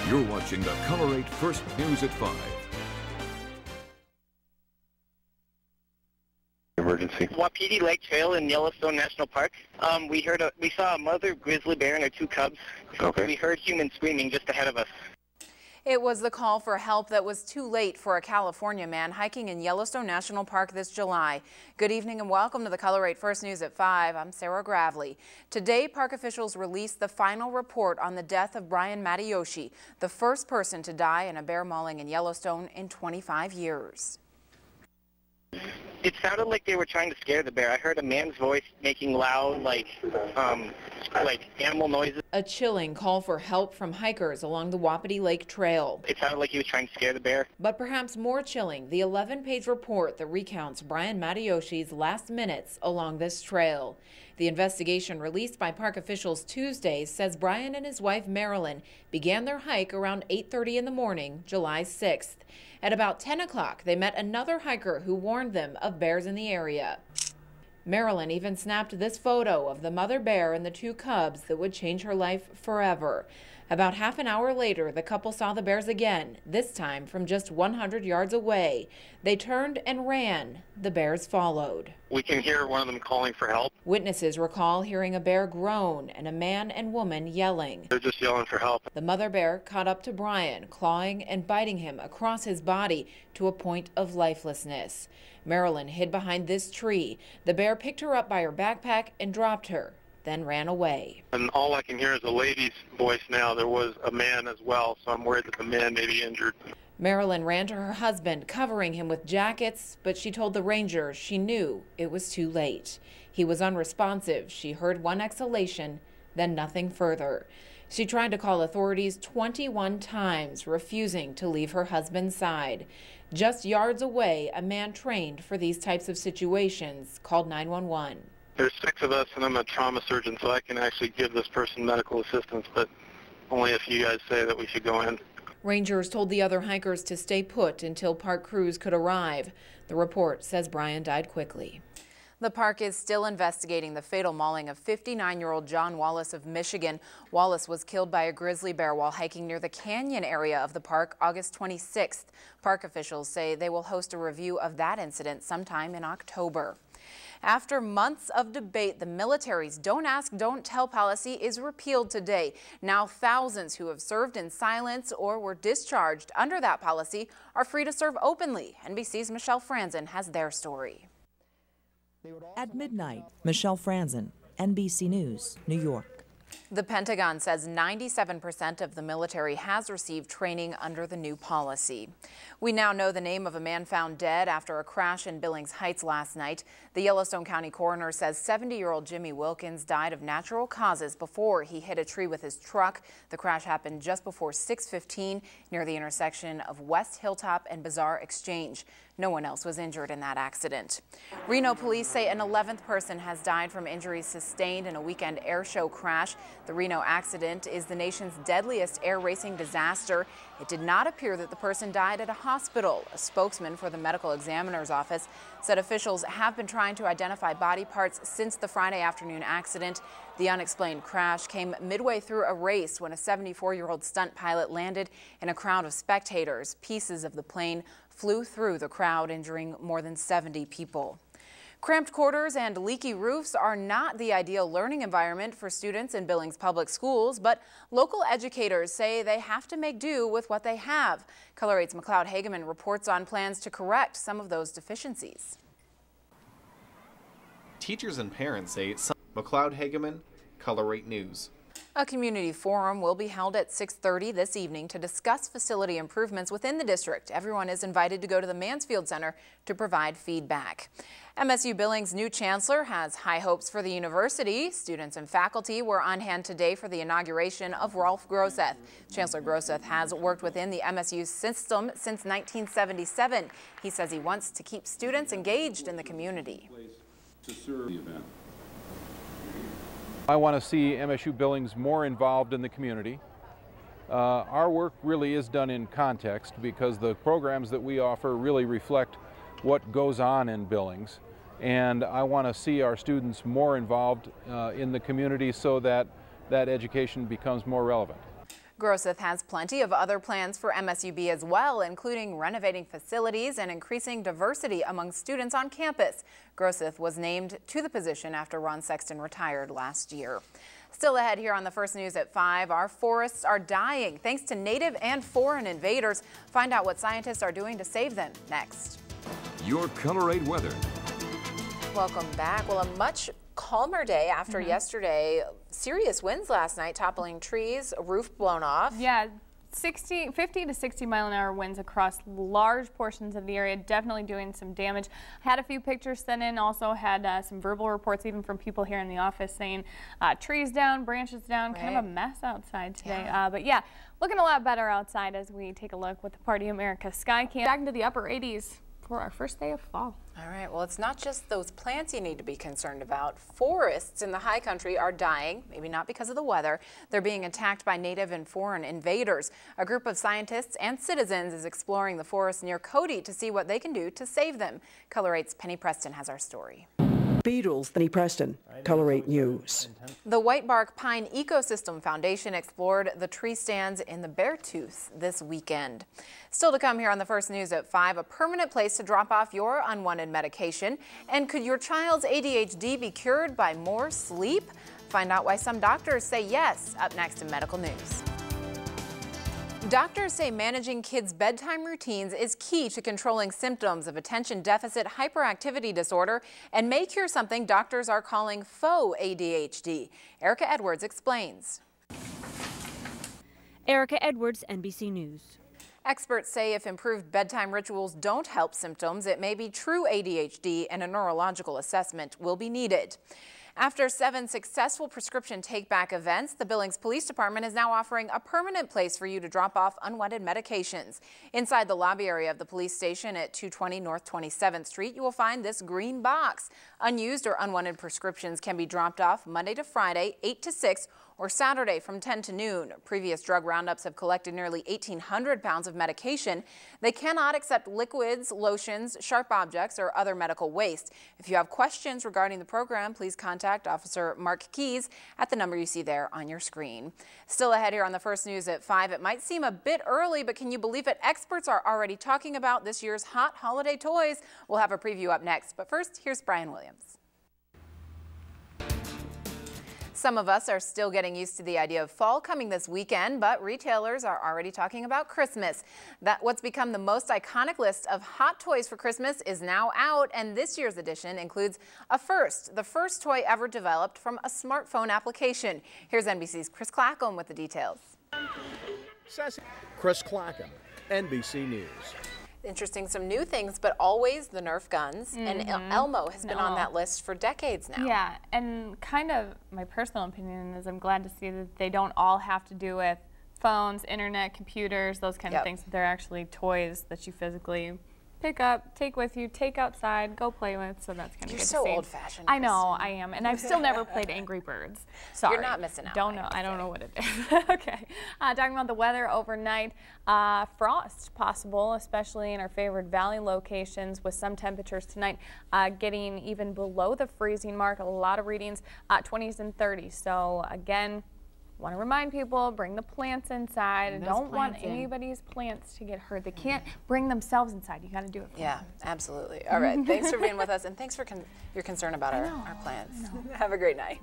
You're watching the Color 8 First News at 5. Emergency. Wapiti Lake Trail in Yellowstone National Park. We saw a mother grizzly bear and her 2 cubs. Okay. We heard humans screaming just ahead of us. It was the call for help that was too late for a California man hiking in Yellowstone National Park this July. Good evening and welcome to the Color 8 First News at 5. I'm Sarah Gravely. Today, park officials released the final report on the death of Brian Matayoshi, the first person to die in a bear mauling in Yellowstone in 25 years. It sounded like they were trying to scare the bear. I heard a man's voice making loud, like animal noises. A chilling call for help from hikers along the Wapiti Lake Trail. It sounded like he was trying to scare the bear. But perhaps more chilling, the 11-page report that recounts Brian Matayoshi's last minutes along this trail. The investigation released by park officials Tuesday says Brian and his wife Marilyn began their hike around 8:30 in the morning, July 6th. At about 10 o'clock, they met another hiker who warned them of bears in the area. Marilyn even snapped this photo of the mother bear and the 2 cubs that would change her life forever. About half an hour later, the couple saw the bears again, this time from just 100 yards away. They turned and ran. The bears followed. We can hear one of them calling for help. Witnesses recall hearing a bear groan and a man and woman yelling. They're just yelling for help. The mother bear caught up to Brian, clawing and biting him across his body to a point of lifelessness. Marilyn hid behind this tree. The bear picked her up by her backpack and dropped her, then ran away. And all I can hear is a lady's voice now. There was a man as well, so I'm worried that the man may be injured. Marilyn ran to her husband, covering him with jackets, but she told the rangers she knew it was too late. He was unresponsive. She heard one exhalation, then nothing further. She tried to call authorities 21 times, refusing to leave her husband's side. Just yards away, a man trained for these types of situations called 911. There's 6 of us, and I'm a trauma surgeon, so I can actually give this person medical assistance, but only if you guys say that we should go in. Rangers told the other hikers to stay put until park crews could arrive. The report says Brian died quickly. The park is still investigating the fatal mauling of 59-year-old John Wallace of Michigan. Wallace was killed by a grizzly bear while hiking near the canyon area of the park August 26th. Park officials say they will host a review of that incident sometime in October. After months of debate, the military's Don't Ask, Don't Tell policy is repealed today. Now thousands who have served in silence or were discharged under that policy are free to serve openly. NBC's Michelle Franzen has their story. At midnight, Michelle Franzen, NBC News, New York. The Pentagon says 97% of the military has received training under the new policy. We now know the name of a man found dead after a crash in Billings Heights last night. The Yellowstone County coroner says 70-year-old Jimmy Wilkins died of natural causes before he hit a tree with his truck. The crash happened just before 6:15 near the intersection of West Hilltop and Bazaar Exchange. No one else was injured in that accident. Reno police say an 11th person has died from injuries sustained in a weekend air show crash. The Reno accident is the nation's deadliest air racing disaster. It did not appear that the person died at a hospital. A spokesman for the medical examiner's office said officials have been trying to identify body parts since the Friday afternoon accident. The unexplained crash came midway through a race when a 74-year-old stunt pilot landed in a crowd of spectators. Pieces of the plane flew through the crowd, injuring more than 70 people. Cramped quarters and leaky roofs are not the ideal learning environment for students in Billings public schools, but local educators say they have to make do with what they have. Color 8's McLeod Hageman reports on plans to correct some of those deficiencies. Teachers and parents say McLeod Hageman, Color 8 News. A community forum will be held at 6:30 this evening to discuss facility improvements within the district. Everyone is invited to go to the Mansfield Center to provide feedback. MSU Billings' new chancellor has high hopes for the university. Students and faculty were on hand today for the inauguration of Rolf Groseth. Chancellor Groseth has worked within the MSU system since 1977. He says he wants to keep students engaged in the community. I want to see MSU Billings more involved in the community. Our work really is done in context because the programs that we offer really reflect what goes on in Billings. And I want to see our students more involved in the community so that that education becomes more relevant. Grosseth has plenty of other plans for MSUB as well, including renovating facilities and increasing diversity among students on campus. Grosseth was named to the position after Ron Sexton retired last year. Still ahead here on the First News at 5, our forests are dying thanks to native and foreign invaders. Find out what scientists are doing to save them next. Your Color 8 weather. Welcome back. Well, a much calmer day after yesterday. Serious winds last night, toppling trees, a roof blown off. Yeah. 50 to 60 mile an hour winds across large portions of the area, definitely doing some damage. Had a few pictures sent in, also had some verbal reports even from people here in the office saying trees down, branches down, kind of a mess outside today. But yeah, looking a lot better outside as we take a look with the Party America Sky Cam. Back into the upper 80s for our first day of fall. All right, well, it's not just those plants you need to be concerned about. Forests in the high country are dying, maybe not because of the weather. They're being attacked by native and foreign invaders. A group of scientists and citizens is exploring the forests near Cody to see what they can do to save them. Color 8's Penny Preston has our story. Beatles, Penny Preston, Color 8 News. The Whitebark Pine Ecosystem Foundation explored the tree stands in the Beartooth this weekend. Still to come here on the First News at 5, a permanent place to drop off your unwanted medication. And could your child's ADHD be cured by more sleep? Find out why some doctors say yes, up next in Medical News. Doctors say managing kids' bedtime routines is key to controlling symptoms of attention deficit hyperactivity disorder and may cure something doctors are calling faux ADHD. Erica Edwards explains. Erica Edwards, NBC News. Experts say if improved bedtime rituals don't help symptoms, it may be true ADHD and a neurological assessment will be needed. After 7 successful prescription take-back events, the Billings Police Department is now offering a permanent place for you to drop off unwanted medications. Inside the lobby area of the police station at 220 North 27th Street, you will find this green box. Unused or unwanted prescriptions can be dropped off Monday to Friday, 8 to 6, or Saturday from 10 to noon. Previous drug roundups have collected nearly 1,800 pounds of medication. They cannot accept liquids, lotions, sharp objects, or other medical waste. If you have questions regarding the program, please contact Officer Mark Keys at the number you see there on your screen. Still ahead here on the First News at 5, it might seem a bit early, but can you believe it? Experts are already talking about this year's hot holiday toys. We'll have a preview up next, but first, here's Brian Williams. Some of us are still getting used to the idea of fall coming this weekend, but retailers are already talking about Christmas. What's become the most iconic list of hot toys for Christmas is now out, and this year's edition includes a first, the first toy ever developed from a smartphone application. Here's NBC's Chris Clackham with the details. Chris Clackham, NBC News. Interesting, some new things, but always the Nerf guns, and Elmo has been on that list for decades now. Yeah, and kind of my personal opinion is I'm glad to see that they don't all have to do with phones, internet, computers, those kind of things. They're actually toys that you physically pick up, take with you, take outside, go play with, so that's kind of good to see. You're so old-fashioned. I know, I am, and I've still never played Angry Birds. Sorry. You're not missing out. I don't know what it is. Okay, talking about the weather overnight, frost possible, especially in our favored valley locations with some temperatures tonight getting even below the freezing mark. A lot of readings, 20s and 30s. So again, want to remind people, bring the plants inside and don't want anybody's plants to get hurt. They can't bring themselves inside. You got to do it for them. Absolutely. All right. Thanks for being with us, and thanks for your concern about our plants. Have a great night.